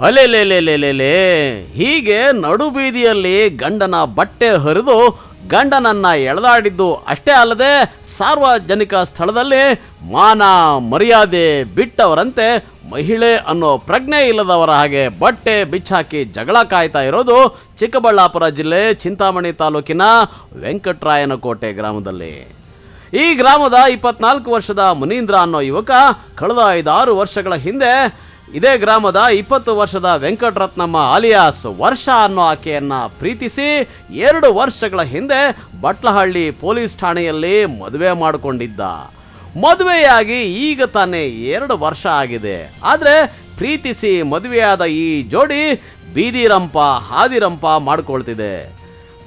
ಅಲೆಲೆಲೆಲೆಲೆಲೆ ಹೀಗೆ ನಡುಬೀದಿಯಲ್ಲಿ ಗಂಡನ ಬಟ್ಟೆ ಹರಿದು ಗಂಡನನ್ನ ಎಳೆದಾಡಿದ್ದು ಅಷ್ಟೇ ಅಲ್ಲದೆ ಸಾರ್ವಜನಿಕ ಸ್ಥಳದಲ್ಲಿ ಮಾನ ಮರ್ಯಾದೆ ಬಿಟ್ಟವರಂತೆ ಮಹಿಳೆ ಅನ್ನೋ ಪ್ರಜ್ಞೆ ಇಲ್ಲದವರ ಹಾಗೆ ಬಟ್ಟೆ ಬಿಚ್ಚಾಕಿ ಜಗಳ ಕಾಯ್ತಾ ಇರೋದು ಚಿಕ್ಕಬಳ್ಳಾಪುರ ಜಿಲ್ಲೆ ಚಿಂತಾಮಣಿ ತಾಲೂಕಿನ ವೆಂಕಟರಾಯನಕೋಟೆ ಗ್ರಾಮದಲ್ಲಿ. ಈ ಗ್ರಾಮದ 24 ವರ್ಷದ ಮುನೀಂದ್ರ ಅನ್ನೋ ಯುವಕ ಕಳೆದ 5-6 ವರ್ಷಗಳ ಹಿಂದೆ ಇದೇ ಗ್ರಾಮದ 20 ವರ್ಷದ ವೆಂಕಟರತ್ನಮ್ಮ ಆಲಿಯಾಸ್ ವರ್ಷ ಅನ್ನೋ ಆಕೆಯನ್ನ ಪ್ರೀತಿಸಿ 2 ವರ್ಷಗಳ ಹಿಂದೆ ಬಟ್ಲಹಳ್ಳಿ ಪೊಲೀಸ್ ಠಾಣೆಯಲ್ಲಿ ಮದುವೆ ಮಾಡಿಕೊಂಡಿದ್ದ. ಮದುವೆಯಾಗಿ ಈಗ ತಾನೇ 2 ವರ್ಷ ಆಗಿದೆ. ಆದರೆ ಪ್ರೀತಿಸಿ ಮದುವೆಯಾದ ಈ ಜೋಡಿ ಬೀದಿರಂಪ ಹಾದಿರಂಪ ಮಾಡ್ಕೊಳ್ತಿದೆ.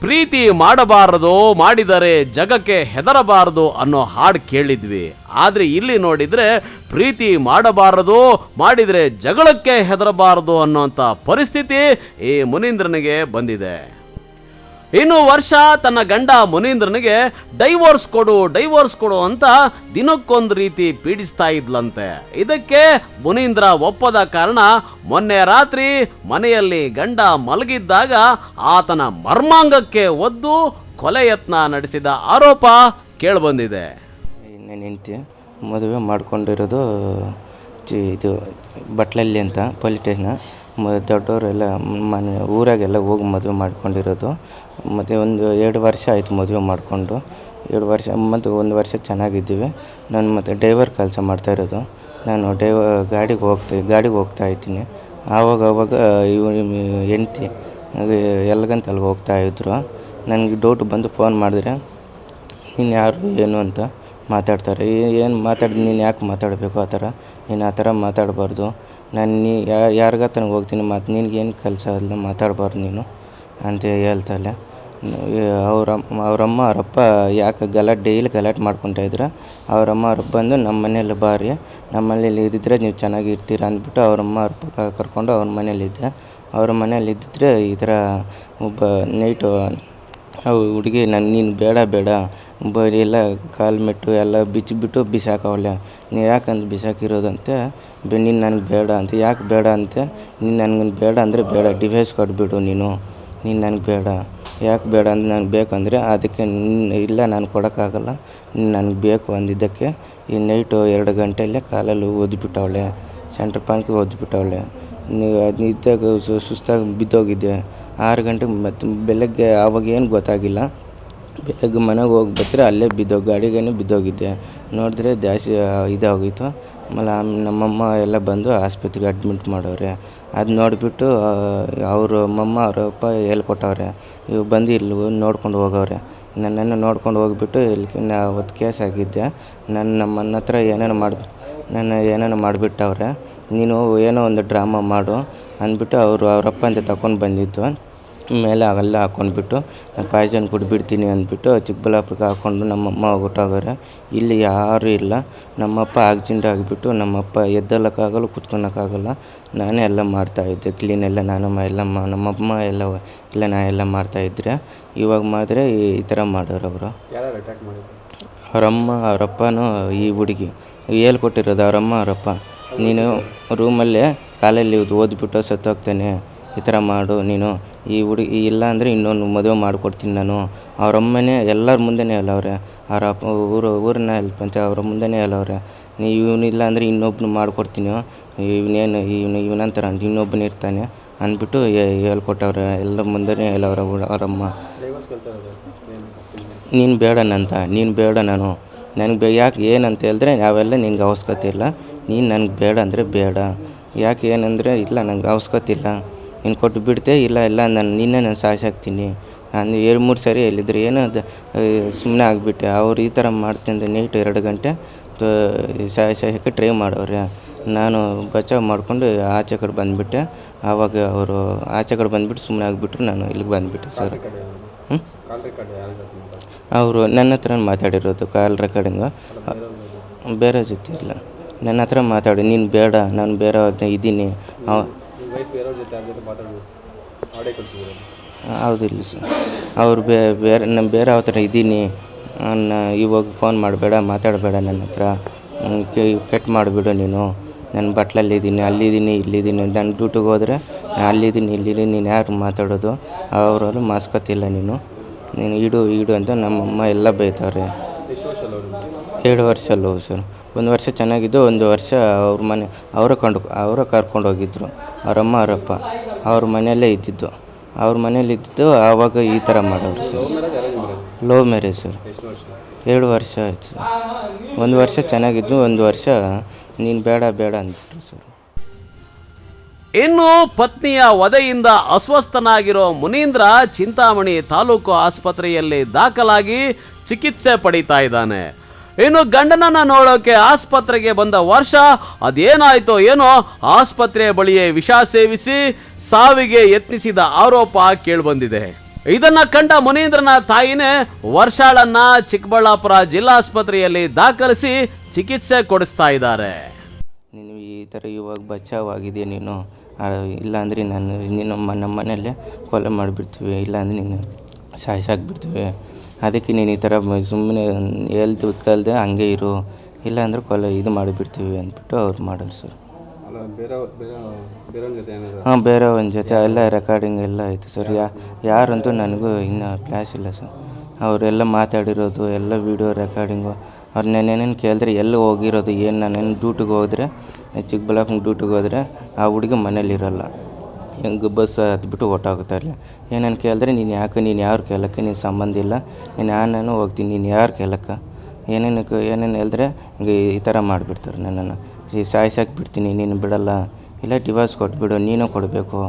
ಪ್ರೀತಿ ಮಾಡಬಾರದು, ಮಾಡಿದರೆ ಜಗಕ್ಕೆ ಹೆದರಬಾರದು ಅನ್ನೋ ಹಾಡು ಕೇಳಿದ್ವಿ. ಆದರೆ ಇಲ್ಲಿ ನೋಡಿದರೆ ಪ್ರೀತಿ ಮಾಡಬಾರದು, ಮಾಡಿದರೆ ಜಗಳಕ್ಕೆ ಹೆದರಬಾರದು ಅನ್ನೋಂಥ ಪರಿಸ್ಥಿತಿ ಈ ಮುನೀಂದ್ರನಿಗೆ ಬಂದಿದೆ. ಇನ್ನು ವರ್ಷ ತನ್ನ ಗಂಡ ಮುನೀಂದ್ರನಿಗೆ ಡೈವೋರ್ಸ್ ಕೊಡು ಅಂತ ದಿನಕ್ಕೊಂದು ರೀತಿ ಪೀಡಿಸ್ತಾ ಇದ್ಲಂತೆ. ಇದಕ್ಕೆ ಮುನೀಂದ್ರ ಒಪ್ಪದ ಕಾರಣ ಮೊನ್ನೆ ರಾತ್ರಿ ಮನೆಯಲ್ಲಿ ಗಂಡ ಮಲಗಿದ್ದಾಗ ಆತನ ಮರ್ಮಾಂಗಕ್ಕೆ ಒದ್ದು ಕೊಲೆ ಯತ್ನ ನಡೆಸಿದ ಆರೋಪ ಕೇಳಿಬಂದಿದೆ. ಹೆಂಡತಿ ಮದುವೆ ಮಾಡ್ಕೊಂಡಿರೋದು ಇದು ಬಟ್ಲಲ್ಲಿ ಅಂತ ಪೊಲೀಸ್ ಸ್ಟೇಷನ್. ದೊಡ್ಡವರೆಲ್ಲ ಮನೆ ಊರಾಗೆಲ್ಲ ಹೋಗಿ ಮದುವೆ ಮಾಡ್ಕೊಂಡಿರೋದು. ಮತ್ತು 2 ವರ್ಷ ಆಯಿತು ಮದುವೆ ಮಾಡಿಕೊಂಡು. 2 ವರ್ಷ ಮತ್ತು 1 ವರ್ಷ ಚೆನ್ನಾಗಿದ್ದೀವಿ. ನಾನು ಮತ್ತು ಡ್ರೈವರ್ ಕೆಲಸ ಮಾಡ್ತಾಯಿರೋದು. ನಾನು ಗಾಡಿಗೆ ಹೋಗ್ತಾ ಇದ್ದೀನಿ. ಆವಾಗ ಹೆಂಡ್ತಿ ಎಲ್ಲಿಗಂತ ಅಲ್ಲಿಗೆ ಹೋಗ್ತಾಯಿದ್ರು. ನನಗೆ ಡೌಟ್ ಬಂದು ಫೋನ್ ಮಾಡಿದ್ರೆ ನೀನು ಯಾರು ಏನು ಅಂತ ಮಾತಾಡ್ತಾರೆ. ಏನು ನೀನು ಯಾಕೆ ಮಾತಾಡಬೇಕು ಆ ಥರ? ನೀನು ಆ ಥರ ಮಾತಾಡಬಾರ್ದು. ನಾನು ಯಾರಿಗತ್ತನ ಹೋಗ್ತೀನಿ, ಮತ್ತು ನಿನಗೇನು ಕೆಲಸ ಇಲ್ಲ, ಮಾತಾಡಬಾರ್ದು ನೀನು ಅಂತ ಹೇಳ್ತಾಳೆ. ಅವರಮ್ಮ ಅವರಪ್ಪ ಯಾಕೆ ಡೈಲಿ ಗಲಾಟೆ ಮಾಡ್ಕೊತಾಯಿದ್ರು. ಅವರಮ್ಮ ಅವರಪ್ಪ ಬಂದು ನಮ್ಮ ಮನೇಲಿ ಬಾರಿ, ನಮ್ಮ ಮನೇಲಿ ಇದ್ದಿದ್ರೆ ನೀವು ಚೆನ್ನಾಗಿರ್ತೀರ ಅಂದ್ಬಿಟ್ಟು ಅವರಮ್ಮ ಅವರಪ್ಪ ಕರ್ಕೊಂಡು ಅವ್ರ ಮನೇಲಿದ್ದೆ. ಅವ್ರ ಮನೇಲಿ ಇದ್ದಿದ್ರೆ ಈ ಥರ ಒಬ್ಬ ನೈಟು ಹುಡುಗಿ ನೀನು ಬೇಡ ಎಲ್ಲ ಕಾಲು ಮೆಟ್ಟು ಎಲ್ಲ ಬಿಚ್ಚಿಬಿಟ್ಟು ಬಿಸಾಕವಳೆ. ನೀನು ಯಾಕಂತ ಬಿಸಾಕಿರೋದಂತೆ ನೀನು ನನಗೆ ಬೇಡ ಅಂತ. ಯಾಕೆ ಬೇಡ ಅಂತೆ? ನೀನು ನನಗೆ ಬೇಡ ಅಂದರೆ ಬೇಡ, ಡಿವೈಸ್ ಕೊಟ್ಬಿಡು ನೀನು ನನಗೆ ಬೇಡ. ಯಾಕೆ ಬೇಡ ಅಂದರೆ ನನಗೆ ಬೇಕು ಅಂದರೆ ಅದಕ್ಕೆ ಇಲ್ಲ ನಾನು ಕೊಡೋಕ್ಕಾಗಲ್ಲ, ನನಗೆ ಬೇಕು ಅಂದಿದ್ದಕ್ಕೆ ಈ ನೈಟು 2 ಗಂಟೆಯಲ್ಲೇ ಕಾಲಲ್ಲಿ ಓದ್ಬಿಟ್ಟವಳೆ, ಸೆಂಟ್ರ್ ಪಾಯಿಂಟ್ಗೆ ಓದ್ಬಿಟ್ಟವಳೆ. ಅದು ಇದ್ದಾಗ ಸುಸ್ತಾಗಿ ಬಿದ್ದೋಗಿದ್ದೆ. 6 ಗಂಟೆಗೆ ಮತ್ತು ಬೆಳಗ್ಗೆ ಆವಾಗ ಏನು ಗೊತ್ತಾಗಿಲ್ಲ. ಬೆಳಗ್ಗೆ ಮನೆಗೆ ಹೋಗಿ ಬರ್ತಾರೆ ಅಲ್ಲೇ ಗಾಡಿಗೇನೆ ಬಿದ್ದೋಗಿದ್ದೆ. ನೋಡಿದ್ರೆ ಜಾಸ್ತಿ ಇದಾಗೋಗಿತ್ತು. ಆಮೇಲೆ ನಮ್ಮಮ್ಮ ಎಲ್ಲ ಬಂದು ಆಸ್ಪತ್ರೆಗೆ ಅಡ್ಮಿಟ್ ಮಾಡವ್ರೆ. ಅದು ನೋಡಿಬಿಟ್ಟು ಅವ್ರ ಅವರಪ್ಪ ಹೇಳ್ಕೊಟ್ಟವ್ರೆ. ಇವು ಬಂದು ಇಲ್ಲಿ ನೋಡ್ಕೊಂಡು ಹೋಗವ್ರೆ. ನನ್ನನ್ನು ನೋಡ್ಕೊಂಡು ಹೋಗಿಬಿಟ್ಟು ಇಲ್ಲಿ ಅವತ್ತು ಕೇಸ್ ಆಗಿದ್ದೆ. ನಮ್ಮನ್ನ ಹತ್ರ ಏನೇನೋ ಮಾಡಿಬಿಟ್ಟವ್ರೆ. ನೀನು ಏನೋ ಒಂದು ಡ್ರಾಮಾ ಮಾಡು ಅಂದ್ಬಿಟ್ಟು ಅವರಪ್ಪ ಅಂತ ತಗೊಂಡು ಬಂದಿದ್ದು. ಮೇಲೆ ಅವೆಲ್ಲ ಹಾಕ್ಕೊಂಡ್ಬಿಟ್ಟು ಪಾಯ್ಸನ್ ಕುಡಿಬಿಡ್ತೀನಿ ಅಂದ್ಬಿಟ್ಟು ಚಿಕ್ಕಬಳ್ಳಾಪುರಕ್ಕೆ ಹಾಕ್ಕೊಂಡು ನಮ್ಮಮ್ಮ ಹೊರ್ಟೋಗವ್ರೆ. ಇಲ್ಲಿ ಯಾರೂ ಇಲ್ಲ. ನಮ್ಮಪ್ಪ ಆಕ್ಸಿಡೆಂಟ್ ಆಗಿಬಿಟ್ಟು ನಮ್ಮಪ್ಪ ಎದ್ದೇಳೋಕ್ಕಾಗಲ್ಲ, ಕೂತ್ಕೊಳಕ್ಕಾಗಲ್ಲ. ನಾನೇ ಎಲ್ಲ ಮಾಡ್ತಾಯಿದ್ದೆ, ಕ್ಲೀನೆಲ್ಲ ನಮ್ಮಮ್ಮ ಎಲ್ಲ ಮಾಡ್ತಾಯಿದ್ರೆ. ಇವಾಗ ಮಾತ್ರ ಈ ಥರ ಮಾಡೋರು ಅವರು. ಅವರಮ್ಮ ಅವರಪ್ಪನೂ ಈ ಹುಡುಗಿ ಹೇಳ್ಕೊಟ್ಟಿರೋದು. ಅವರಮ್ಮ ಅವರಪ್ಪ ನೀನು ರೂಮಲ್ಲೇ ಕಾಲಲ್ಲಿ ಓದ್ಬಿಟ್ಟು ಸತ್ತೋಗ್ತಾನೆ, ಈ ಥರ ಮಾಡು ನೀನು, ಈ ಹುಡುಗಿ ಇಲ್ಲ ಅಂದರೆ ಇನ್ನೊಂದು ಮದುವೆ ಮಾಡಿಕೊಡ್ತೀನಿ ನಾನು. ಅವರಮ್ಮನೇ ಎಲ್ಲರ ಮುಂದೆನೇ ಹೇಳವ್ರೆ. ಅವರಪ್ಪ ಊರನ್ನ ಪಂಚ ಅವರ ಮುಂದೆನೇ ಹೇಳವ್ರೆ. ಇವನಿಲ್ಲ ಅಂದರೆ ಇನ್ನೊಬ್ಬನು ಮಾಡಿಕೊಡ್ತೀನಿ, ಇವನಂತರ ಇನ್ನೊಬ್ಬನು ಇರ್ತಾನೆ ಅಂದ್ಬಿಟ್ಟು ಹೇಳ್ಕೊಟ್ಟವ್ರೆ. ಎಲ್ಲ ಮುಂದೆನೇ ಹೇಳವ್ರೆ ಅವರಮ್ಮ. ನೀನು ಬೇಡ ನನಗೆ ಯಾಕೆ ಏನಂತ ಹೇಳಿದ್ರೆ ಅವೆಲ್ಲ ನಿನ್ಗೆ ಅವಶ್ಯಕತೆ ಇಲ್ಲ. ನೀನು ನನಗೆ ಬೇಡ ಅಂದರೆ ಬೇಡ. ಯಾಕೆ ಏನಂದರೆ ಇಲ್ಲ ನನಗೆ ಅವಶ್ಯಕತೆ ಇಲ್ಲ, ನೀನು ಕೊಟ್ಟು ಬಿಡ್ತೆ. ಇಲ್ಲ ನಾನು ಸಾಯಿಸಾಕ್ತೀನಿ. ನಾನು 2-3 ಸರಿ ಹೇಳಿದ್ರೆ ಏನೋ ಸುಮ್ಮನೆ ಆಗಿಬಿಟ್ಟೆ. ಅವ್ರು ಈ ಥರ ಮಾಡ್ತಿಂದ್ರೆ ನೈಟ್ 2 ಗಂಟೆ ಸಾಯಿಸೋಕ್ಕೆ ಟ್ರೈ ಮಾಡವ್ರೆ. ನಾನು ಬಚಾವ್ ಮಾಡಿಕೊಂಡು ಆಚೆ ಕಡೆ ಬಂದುಬಿಟ್ಟೆ. ಆವಾಗ ಅವರು ಆಚೆ ಕಡೆ ಬಂದುಬಿಟ್ಟು ಸುಮ್ಮನೆ ಆಗಿಬಿಟ್ರು. ನಾನು ಇಲ್ಲಿಗೆ ಬಂದುಬಿಟ್ಟೆ ಸರ್. ಅವರು ನನ್ನ ಹತ್ರ ಮಾತಾಡಿರೋದು ಕಾಲ್ ರೆಕಾರ್ಡಿಂಗು. ಬೇರೆ ಜೊತೆ ಇಲ್ಲ, ನನ್ನ ಹತ್ರ ಮಾತಾಡಿ ನೀನು ಬೇಡ, ನಾನು ಬೇರೆ ಇದ್ದೀನಿ. ಹೌದಿಲ್ಲ ಸರ್. ಅವ್ರು ಬೇರೆ ನಾನು ಬೇರೆ ಯಾವ ಥರ ಇದ್ದೀನಿ, ಇವಾಗ ಫೋನ್ ಮಾಡಬೇಡ, ಮಾತಾಡಬೇಡ ನನ್ನ ಹತ್ರ, ಕೆಟ್ಟ ಮಾಡಿಬಿಡು ನೀನು, ನನ್ನ ಬಟ್ಲಲ್ಲಿದ್ದೀನಿ, ಅಲ್ಲಿದ್ದೀನಿ, ಇಲ್ಲಿದ್ದೀನಿ, ನಾನು ಡ್ಯೂಟಿಗೆ ಹೋದರೆ ಅಲ್ಲಿದ್ದೀನಿ, ಇಲ್ಲಿದ್ದೀನಿ, ನೀನು ಯಾರು ಮಾತಾಡೋದು, ಅವರವರು ಮಾಸ್ಕೊತಿಲ್ಲ ನೀನು ಇಡು ಅಂತ ನಮ್ಮಮ್ಮ ಎಲ್ಲ ಬೈತಾರೆ. 2 ವರ್ಷ ಅಲ್ಲವು ಸರ್. 1 ವರ್ಷ ಚೆನ್ನಾಗಿದ್ದು, 1 ವರ್ಷ ಅವ್ರ ಮನೆ ಅವರೇ ಕರ್ಕೊಂಡು ಹೋಗಿದ್ರು. ಅವರಮ್ಮ ಅವರಪ್ಪ ಅವ್ರ ಮನೆಯಲ್ಲೇ ಇದ್ದಿದ್ದು. ಆವಾಗ ಈ ಥರ ಮಾಡೋರು ಸರ್. Love marriage sir. 2 ವರ್ಷ ಆಯಿತು ಸರ್. 1 ವರ್ಷ ಚೆನ್ನಾಗಿದ್ದು, 1 ವರ್ಷ ನೀನು ಬೇಡ ಅಂದ್ಬಿಟ್ರು ಸರ್. ಇನ್ನು ಪತ್ನಿಯ ವಧೆಯಿಂದ ಅಸ್ವಸ್ಥನಾಗಿರೋ ಮುನೀಂದ್ರ ಚಿಂತಾಮಣಿ ತಾಲೂಕು ಆಸ್ಪತ್ರೆಯಲ್ಲಿ ದಾಖಲಾಗಿ ಚಿಕಿತ್ಸೆ ಪಡೀತಾ ಇದ್ದಾನೆ. ಇನ್ನು ಗಂಡನನ್ನ ನೋಡೋಕೆ ಆಸ್ಪತ್ರೆಗೆ ಬಂದ ವರ್ಷ ಅದೇನಾಯ್ತೋ ಏನೋ ಆಸ್ಪತ್ರೆ ಬಳಿಯೇ ವಿಷ ಸೇವಿಸಿ ಸಾವಿಗೆ ಯತ್ನಿಸಿದ ಆರೋಪ ಕೇಳಿಬಂದಿದೆ. ಇದನ್ನ ಕಂಡ ಮುನೀಂದ್ರನ ತಾಯಿನೇ ವರ್ಷಾಳನ್ನ ಚಿಕ್ಕಬಳ್ಳಾಪುರ ಜಿಲ್ಲಾಸ್ಪತ್ರೆಯಲ್ಲಿ ದಾಖಲಿಸಿ ಚಿಕಿತ್ಸೆ ಕೊಡಿಸ್ತಾ ಇದ್ದಾರೆ. ನೀನು ಈ ಥರ ಇವಾಗ ಬಚಾವಾಗಿದೆಯಾ ನೀನು, ಇಲ್ಲಾಂದ್ರೆ ನಮ್ಮ ಮನೆಯಲ್ಲೇ ಕೊಲೆ ಮಾಡಿಬಿಡ್ತೀವಿ, ಇಲ್ಲಾಂದ್ರೆ ನೀನು ಸಾಯಿಸಾಕ್ಬಿಡ್ತೀವಿ, ಅದಕ್ಕೆ ನೀನು ಈ ಥರ ಸುಮ್ಮನೆ ಕಲ್ದೆ ಹಂಗೆ ಇರು, ಇಲ್ಲಾಂದ್ರೆ ಕೊಲೆ ಇದು ಮಾಡಿಬಿಡ್ತೀವಿ ಅಂದ್ಬಿಟ್ಟು ಅವ್ರು ಮಾಡೋರು ಸರ್. ಹಾಂ, ಬೇರೆಯವನ ಜೊತೆ ಎಲ್ಲ ರೆಕಾರ್ಡಿಂಗ್ ಎಲ್ಲ ಆಯಿತು ಸರ್. ಯಾರಂತೂ ನನಗೂ ಇನ್ನೂ ಫ್ಲ್ಯಾಶ್ ಇಲ್ಲ ಸರ್. ಅವರೆಲ್ಲ ಮಾತಾಡಿರೋದು ಎಲ್ಲ ವೀಡಿಯೋ ರೆಕಾರ್ಡಿಂಗು. ಅವ್ರು ನೆನೇನು ಕೇಳಿದ್ರೆ ಎಲ್ಲಿ ಹೋಗಿರೋದು, ಏನು ನಾನೇನು ಡ್ಯೂಟಿಗೆ ಹೋದರೆ, ಚಿಕ್ಕಬಳ್ಳಾಪುರ ಡ್ಯೂಟಿಗೆ ಹೋದರೆ ಆ ಹುಡುಗಿ ಮನೇಲಿರೋಲ್ಲ, ಹೆಂಗೆ ಬಸ್ ಹತ್ಬಿಟ್ಟು ಹೊರ್ಟೋಗ್ತಾಯಿರಲಿಲ್ಲ. ಏನೇನು ಕೇಳಿದ್ರೆ ನೀನು ಯಾರು ಕೇಳಕ್ಕೆ, ನೀನು ಸಂಬಂಧ ಇಲ್ಲ, ನಾನು ಹೋಗ್ತೀನಿ, ನೀನು ಯಾರು ಕೇಳಕ್ಕೆ, ಏನೇನು ಹೇಳಿದ್ರೆ ಹಿಂಗೆ ಈ ಥರ ಮಾಡಿಬಿಡ್ತಾರೆ ನನ್ನನ್ನು. ಸಾಯಿಸಾಕಿ ಬಿಡ್ತೀನಿ, ನೀನು ಬಿಡಲ್ಲ, ಇಲ್ಲ ಡಿವೋರ್ಸ್ ಕೊಟ್ಬಿಡು, ನೀನು ಕೊಡಬೇಕು,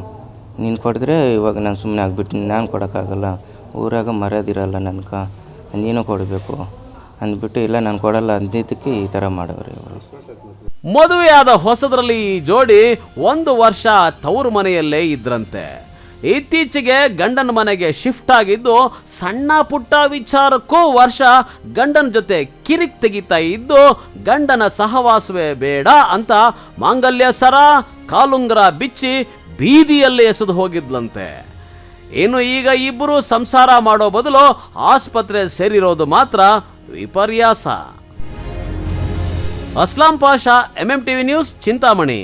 ನೀನು ಕೊಡಿದ್ರೆ ಇವಾಗ ನಾನು ಸುಮ್ಮನೆ ಆಗಿಬಿಡ್ತೀನಿ, ನಾನು ಕೊಡೋಕ್ಕಾಗಲ್ಲ, ಊರಾಗ ಮರ್ಯಾದಿರಲ್ಲ ನನಗೆ, ನೀನು ಕೊಡಬೇಕು ಅಂದ್ಬಿಟ್ಟು, ಇಲ್ಲ ನಾನು ಕೊಡಲ್ಲ ಅಂದಿದ್ದಕ್ಕೆ ಈ ಥರ ಮಾಡೋರು ಇವರು. ಮದುವೆಯಾದ ಹೊಸದರಲ್ಲಿ ಈ ಜೋಡಿ 1 ವರ್ಷ ತವರು ಮನೆಯಲ್ಲೇ ಇದ್ರಂತೆ. ಇತ್ತೀಚೆಗೆ ಗಂಡನ ಮನೆಗೆ ಶಿಫ್ಟ್ ಆಗಿದ್ದು, ಸಣ್ಣ ಪುಟ್ಟ ವಿಚಾರಕ್ಕೂ ವರ್ಷ ಗಂಡನ ಜೊತೆ ಕಿರಿಕ್ ತೆಗಿತಾ ಇದ್ದು, ಗಂಡನ ಸಹವಾಸವೇ ಬೇಡ ಅಂತ ಮಾಂಗಲ್ಯ ಸರ ಕಾಲುಂಗರ ಬಿಚ್ಚಿ ಬೀದಿಯಲ್ಲೇ ಎಸೆದು ಹೋಗಿದ್ಲಂತೆ. ಇನ್ನು ಈಗ ಇಬ್ಬರು ಸಂಸಾರ ಮಾಡೋ ಬದಲು ಆಸ್ಪತ್ರೆ ಸೇರಿರೋದು ಮಾತ್ರ ವಿಪರ್ಯಾಸ. Aslam Pasha, MMTV news, Chintamani.